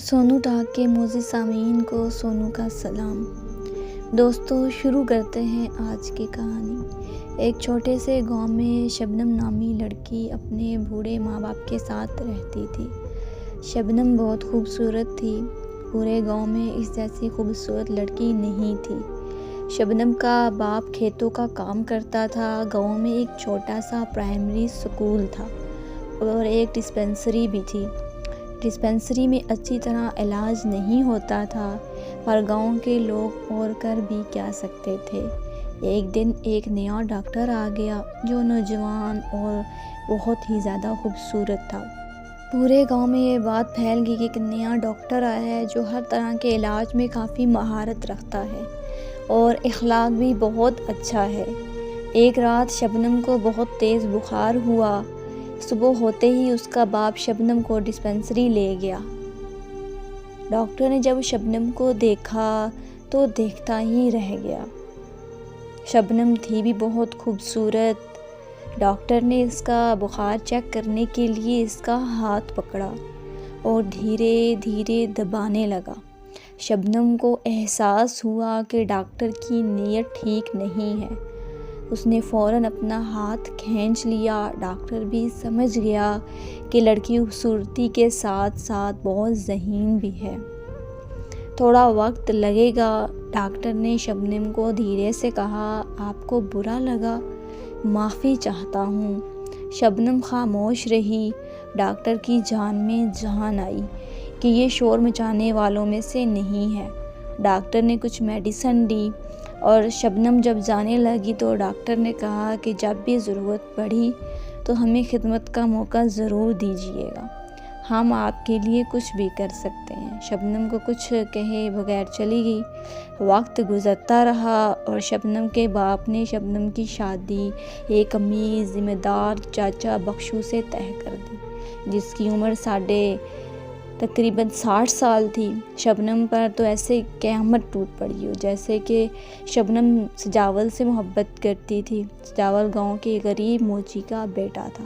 Sonu talk کے معزز سامعین کو سونو کا سلام۔ دوستو، شروع کرتے ہیں آج کی کہانی۔ ایک چھوٹے سے گاؤں میں شبنم نامی لڑکی اپنے بوڑھے ماں باپ کے ساتھ رہتی تھی۔ شبنم بہت خوبصورت تھی۔ پورے گاؤں میں اس جیسی خوبصورت لڑکی نہیں تھی۔ شبنم کا باپ کھیتوں کا کام کرتا تھا۔ گاؤں میں ایک چھوٹا سا پرائمری اسکول تھا اور ایک ڈسپنسری بھی تھی۔ ڈسپنسری میں اچھی طرح علاج نہیں ہوتا تھا، پر گاؤں کے لوگ اور کر بھی کیا سکتے تھے۔ ایک دن ایک نیا ڈاکٹر آ گیا جو نوجوان اور بہت ہی زیادہ خوبصورت تھا۔ پورے گاؤں میں یہ بات پھیل گئی کہ ایک نیا ڈاکٹر آیا ہے جو ہر طرح کے علاج میں کافی مہارت رکھتا ہے اور اخلاق بھی بہت اچھا ہے۔ ایک رات شبنم کو بہت تیز بخار ہوا۔ صبح ہوتے ہی اس کا باپ شبنم کو ڈسپنسری لے گیا۔ ڈاکٹر نے جب شبنم کو دیکھا تو دیکھتا ہی رہ گیا۔ شبنم تھی بھی بہت خوبصورت۔ ڈاکٹر نے اس کا بخار چیک کرنے کے لیے اس کا ہاتھ پکڑا اور دھیرے دھیرے دبانے لگا۔ شبنم کو احساس ہوا کہ ڈاکٹر کی نیت ٹھیک نہیں ہے۔ اس نے فوراً اپنا ہاتھ کھینچ لیا۔ ڈاکٹر بھی سمجھ گیا کہ لڑکی خوبصورتی کے ساتھ ساتھ بہت ذہین بھی ہے۔ تھوڑا وقت لگے گا۔ ڈاکٹر نے شبنم کو دھیرے سے کہا، آپ کو برا لگا؟ معافی چاہتا ہوں۔ شبنم خاموش رہی۔ ڈاکٹر کی جان میں جان آئی کہ یہ شور مچانے والوں میں سے نہیں ہے۔ ڈاکٹر نے کچھ میڈیسن دی اور شبنم جب جانے لگی تو ڈاکٹر نے کہا کہ جب بھی ضرورت پڑی تو ہمیں خدمت کا موقع ضرور دیجیے گا، ہم آپ کے لیے کچھ بھی کر سکتے ہیں۔ شبنم کو کچھ کہے بغیر چلی گئی۔ وقت گزرتا رہا اور شبنم کے باپ نے شبنم کی شادی ایک امیر ذمہ دار چاچا بخشو سے طے کر دی، جس کی عمر تقریباً 60 سال تھی۔ شبنم پر تو ایسے قیامت ٹوٹ پڑی ہو، جیسے کہ شبنم سجاول سے محبت کرتی تھی۔ سجاول گاؤں کے غریب موچی کا بیٹا تھا۔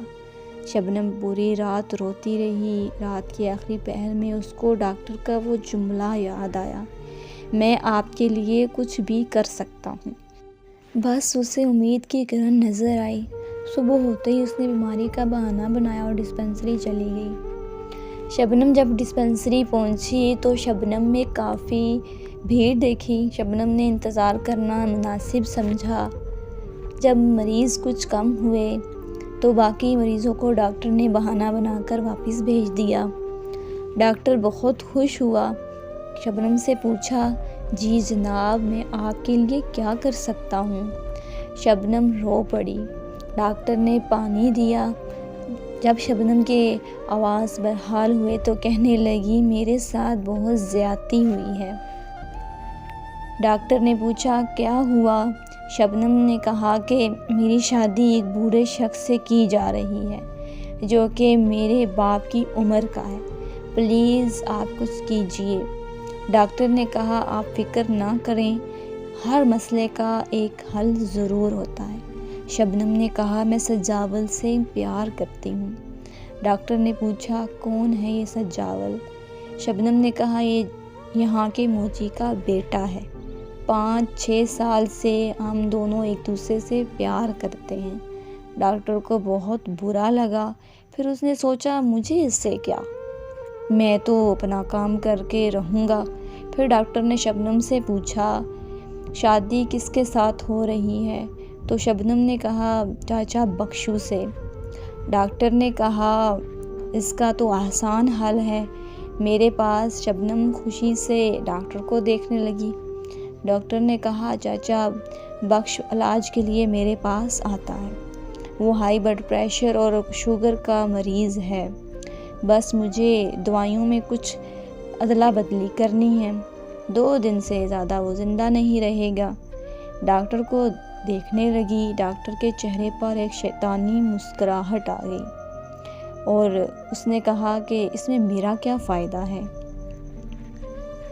شبنم پوری رات روتی رہی۔ رات کے آخری پہر میں اس کو ڈاکٹر کا وہ جملہ یاد آیا، میں آپ کے لیے کچھ بھی کر سکتا ہوں۔ بس اسے امید کی کرن نظر آئی۔ صبح ہوتے ہی اس نے بیماری کا بہانہ بنایا اور ڈسپنسری چلی گئی۔ شبنم جب ڈسپنسری پہنچی تو شبنم میں کافی بھیڑ دیکھی۔ شبنم نے انتظار کرنا مناسب سمجھا۔ جب مریض کچھ کم ہوئے تو باقی مریضوں کو ڈاکٹر نے بہانہ بنا کر واپس بھیج دیا۔ ڈاکٹر بہت خوش ہوا۔ شبنم سے پوچھا، جی جناب، میں آپ کے لیے کیا کر سکتا ہوں؟ شبنم رو پڑی۔ ڈاکٹر نے پانی دیا۔ جب شبنم کے آواز بحال ہوئے تو کہنے لگی، میرے ساتھ بہت زیادتی ہوئی ہے۔ ڈاکٹر نے پوچھا، کیا ہوا؟ شبنم نے کہا کہ میری شادی ایک بوڑھے شخص سے کی جا رہی ہے جو کہ میرے باپ کی عمر کا ہے، پلیز آپ کچھ کیجیے۔ ڈاکٹر نے کہا، آپ فکر نہ کریں، ہر مسئلے کا ایک حل ضرور ہوتا ہے۔ شبنم نے کہا، میں سجاول سے پیار کرتی ہوں۔ ڈاکٹر نے پوچھا، کون ہے یہ سجاول؟ شبنم نے کہا، یہ یہاں کے موچی کا بیٹا ہے۔ 5-6 سال سے ہم دونوں ایک دوسرے سے پیار کرتے ہیں۔ ڈاکٹر کو بہت برا لگا۔ پھر اس نے سوچا، مجھے اس سے کیا، میں تو اپنا کام کر کے رہوں گا۔ پھر ڈاکٹر نے شبنم سے پوچھا، شادی کس کے ساتھ ہو رہی ہے؟ تو شبنم نے کہا، چاچا بخشو سے۔ ڈاکٹر نے کہا، اس کا تو آسان حل ہے میرے پاس۔ شبنم خوشی سے ڈاکٹر کو دیکھنے لگی۔ ڈاکٹر نے کہا، چاچا بخش علاج کے لیے میرے پاس آتا ہے، وہ ہائی بلڈ پریشر اور شوگر کا مریض ہے، بس مجھے دوائیوں میں کچھ ادلا بدلی کرنی ہے، 2 دن سے زیادہ وہ زندہ نہیں رہے گا۔ ڈاکٹر کو دیکھنے لگی۔ ڈاکٹر کے چہرے پر ایک شیطانی مسکراہٹ آ گئی اور اس نے کہا کہ اس میں میرا کیا فائدہ ہے؟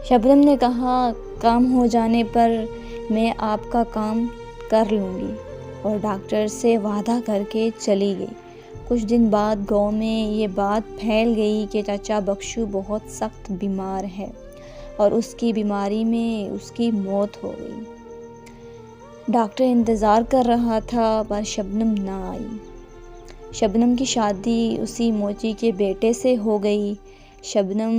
شبنم نے کہا، کام ہو جانے پر میں آپ کا کام کر لوں گی، اور ڈاکٹر سے وعدہ کر کے چلی گئی۔ کچھ دن بعد گاؤں میں یہ بات پھیل گئی کہ چچا بخشو بہت سخت بیمار ہے اور اس کی بیماری میں اس کی موت ہو گئی۔ ڈاکٹر انتظار کر رہا تھا پر شبنم نہ آئی۔ شبنم کی شادی اسی موچی کے بیٹے سے ہو گئی۔ شبنم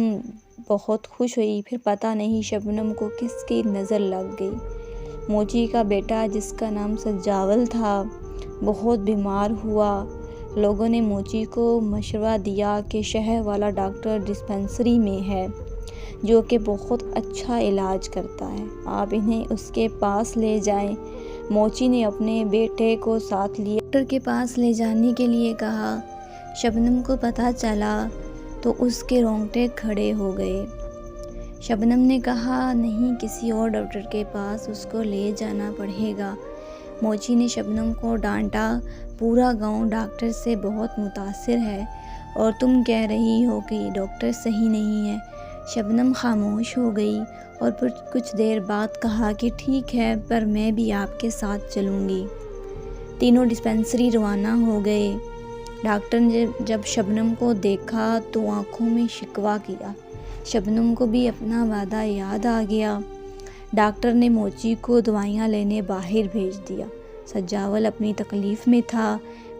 بہت خوش ہوئی، پھر پتہ نہیں شبنم کو کس کی نظر لگ گئی۔ موچی کا بیٹا جس کا نام سجاول تھا بہت بیمار ہوا۔ لوگوں نے موچی کو مشورہ دیا کہ شہر والا ڈاکٹر ڈسپنسری میں ہے جو کہ بہت اچھا علاج کرتا ہے، آپ انہیں اس کے پاس لے جائیں۔ موچی نے اپنے بیٹے کو ساتھ لیا، ڈاکٹر کے پاس لے جانے کے لیے کہا۔ شبنم کو پتہ چلا تو اس کے رونگٹے کھڑے ہو گئے۔ شبنم نے کہا نہیں، کسی اور ڈاکٹر کے پاس اس کو لے جانا پڑے گا۔ موچی نے شبنم کو ڈانٹا، پورا گاؤں ڈاکٹر سے بہت متاثر ہے اور تم کہہ رہی ہو کہ ڈاکٹر صحیح نہیں ہے۔ شبنم خاموش ہو گئی اور پھر کچھ دیر بعد کہا کہ ٹھیک ہے، پر میں بھی آپ کے ساتھ چلوں گی۔ تینوں ڈسپنسری روانہ ہو گئے۔ ڈاکٹر نے جب شبنم کو دیکھا تو آنکھوں میں شکوہ کیا۔ شبنم کو بھی اپنا وعدہ یاد آ گیا۔ ڈاکٹر نے موچی کو دوائیاں لینے باہر بھیج دیا۔ سجاول اپنی تکلیف میں تھا،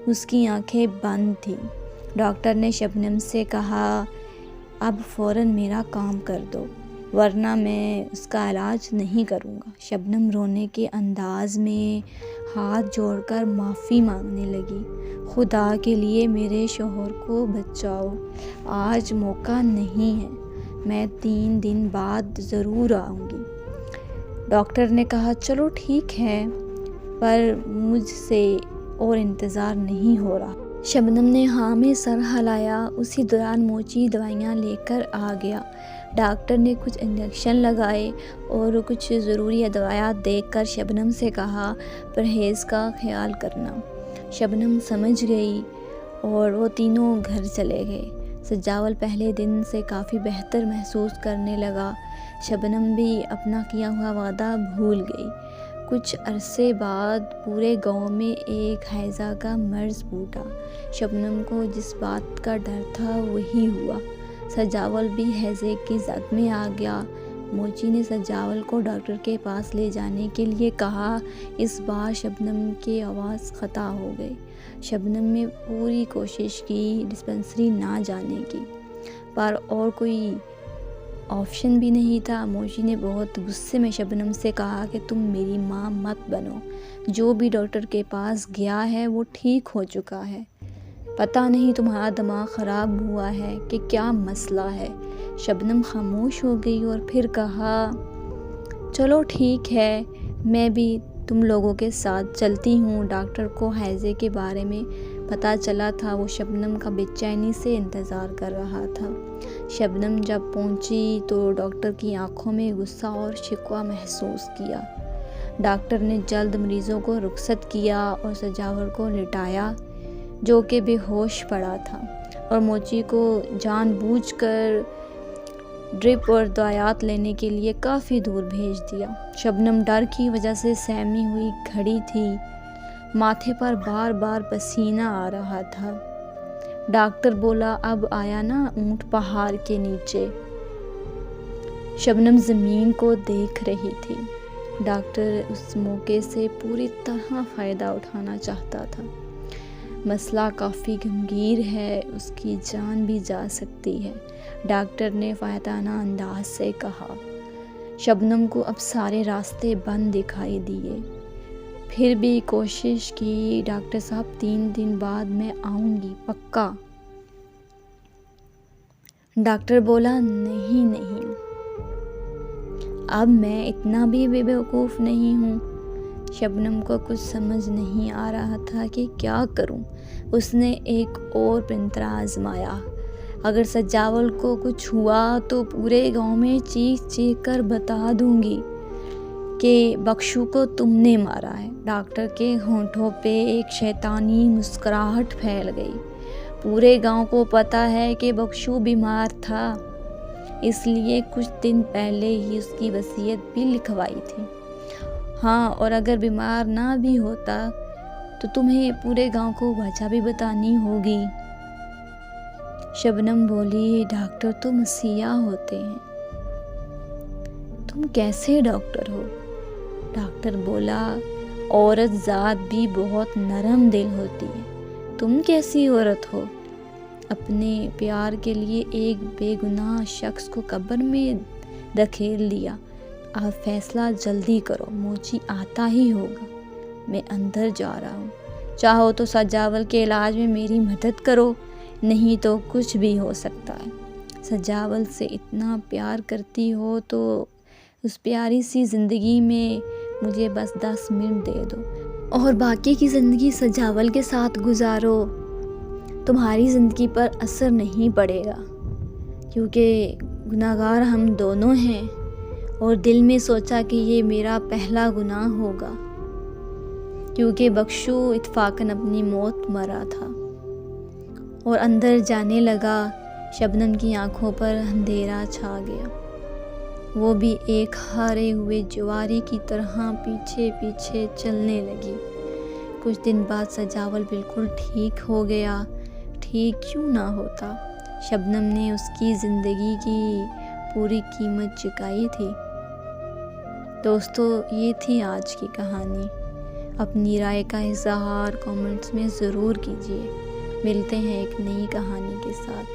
اس کی آنکھیں بند تھیں۔ ڈاکٹر نے شبنم سے کہا اب فوراً میرا کام کر دو ورنہ میں اس کا علاج نہیں کروں گا۔ شبنم رونے کے انداز میں ہاتھ جوڑ کر معافی مانگنے لگی، خدا کے لیے میرے شوہر کو بچاؤ، آج موقع نہیں ہے، میں 3 دن بعد ضرور آؤں گی۔ ڈاکٹر نے کہا چلو ٹھیک ہے، پر مجھ سے اور انتظار نہیں ہو رہا۔ شبنم نے ہاں میں سر ہلایا۔ اسی دوران موچی دوائیاں لے کر آ گیا۔ ڈاکٹر نے کچھ انجیکشن لگائے اور کچھ ضروری ادویات دے کر شبنم سے کہا پرہیز کا خیال کرنا۔ شبنم سمجھ گئی اور وہ تینوں گھر چلے گئے۔ سجاول پہلے دن سے کافی بہتر محسوس کرنے لگا۔ شبنم بھی اپنا کیا ہوا وعدہ بھول گئی۔ کچھ عرصے بعد پورے گاؤں میں ایک ہیضہ کا مرض پھوٹا۔ شبنم کو جس بات کا ڈر تھا وہی ہوا۔ سجاول بھی ہیضے کی زد میں آ گیا۔ موچی نے سجاول کو ڈاکٹر کے پاس لے جانے کے لیے کہا۔ اس بار شبنم کی آواز قطع ہو گئی۔ شبنم نے پوری کوشش کی ڈسپنسری نہ جانے کی، پر اور کوئی آپشن بھی نہیں تھا۔ موچی نے بہت غصے میں شبنم سے کہا کہ تم میری ماں مت بنو، جو بھی ڈاکٹر کے پاس گیا ہے وہ ٹھیک ہو چکا ہے، پتہ نہیں تمہارا دماغ خراب ہوا ہے کہ کیا مسئلہ ہے۔ شبنم خاموش ہو گئی اور پھر کہا چلو ٹھیک ہے، میں بھی تم لوگوں کے ساتھ چلتی ہوں۔ ڈاکٹر کو ہیضے کے بارے میں پتہ چلا تھا، وہ شبنم کا بے چینی سے انتظار کر رہا تھا۔ شبنم جب پہنچی تو ڈاکٹر کی آنکھوں میں غصہ اور شکوہ محسوس کیا۔ ڈاکٹر نے جلد مریضوں کو رخصت کیا اور سجاول کو لٹایا جو کہ بے ہوش پڑا تھا، اور موچی کو جان بوجھ کر ڈرپ اور دوائیات لینے کے لیے کافی دور بھیج دیا۔ شبنم ڈر کی وجہ سے سہمی ہوئی کھڑی تھی، ماتھے پر بار بار پسینہ آ رہا تھا۔ ڈاکٹر بولا اب آیا نا اونٹ پہاڑ کے نیچے۔ شبنم زمین کو دیکھ رہی تھی۔ ڈاکٹر اس موقع سے پوری طرح فائدہ اٹھانا چاہتا تھا۔ مسئلہ کافی گمگیر ہے، اس کی جان بھی جا سکتی ہے، ڈاکٹر نے فاتحانہ انداز سے کہا۔ شبنم کو اب سارے راستے بند دکھائی دیے، پھر بھی کوشش کی ڈاکٹر صاحب 3 دن بعد میں آؤں گی پکا۔ ڈاکٹر بولا نہیں، اب میں اتنا بھی بے وقوف نہیں ہوں۔ شبنم کو کچھ سمجھ نہیں آ رہا تھا کہ کیا کروں۔ اس نے ایک اور پنترا آزمایا، اگر سجاول کو کچھ ہوا تو پورے گاؤں میں چیخ چیخ کر بتا دوں گی کہ بخشو کو تم نے مارا ہے۔ ڈاکٹر کے ہونٹوں پہ ایک شیطانی مسکراہٹ پھیل گئی۔ پورے گاؤں کو پتہ ہے کہ بخشو بیمار تھا، اس لیے کچھ دن پہلے ہی اس کی وصیت بھی لکھوائی تھی۔ ہاں، اور اگر بیمار نہ بھی ہوتا تو تمہیں پورے گاؤں کو وجہ بھی بتانی ہوگی۔ شبنم بولی، ڈاکٹر تو مسیحا ہوتے ہیں۔ تم کیسے ڈاکٹر ہو؟ ڈاکٹر بولا، عورت ذات بھی بہت نرم دل ہوتی ہے، تم کیسی عورت ہو؟ اپنے پیار کے لیے ایک بے گناہ شخص کو قبر میں دھکیل دیا۔ آپ فیصلہ جلدی کرو، موچی آتا ہی ہوگا، میں اندر جا رہا ہوں۔ چاہو تو سجاول کے علاج میں میری مدد کرو، نہیں تو کچھ بھی ہو سکتا ہے۔ سجاول سے اتنا پیار کرتی ہو تو اس پیاری سی زندگی میں مجھے بس 10 منٹ دے دو اور باقی کی زندگی سجاول کے ساتھ گزارو۔ تمہاری زندگی پر اثر نہیں پڑے گا، کیونکہ گناہگار ہم دونوں ہیں، اور دل میں سوچا کہ یہ میرا پہلا گناہ ہوگا، کیونکہ بخشو اتفاقاً اپنی موت مرا تھا۔ اور اندر جانے لگا۔ شبنم کی آنکھوں پر اندھیرا چھا گیا، وہ بھی ایک ہارے ہوئے جواری کی طرح پیچھے پیچھے چلنے لگی۔ کچھ دن بعد سجاول بالکل ٹھیک ہو گیا۔ ٹھیک کیوں نہ ہوتا؟ شبنم نے اس کی زندگی کی پوری قیمت چکائی تھی۔ دوستو، یہ تھی آج کی کہانی۔ اپنی رائے کا اظہار کامنٹس میں ضرور کیجیے۔ ملتے ہیں ایک نئی کہانی کے ساتھ۔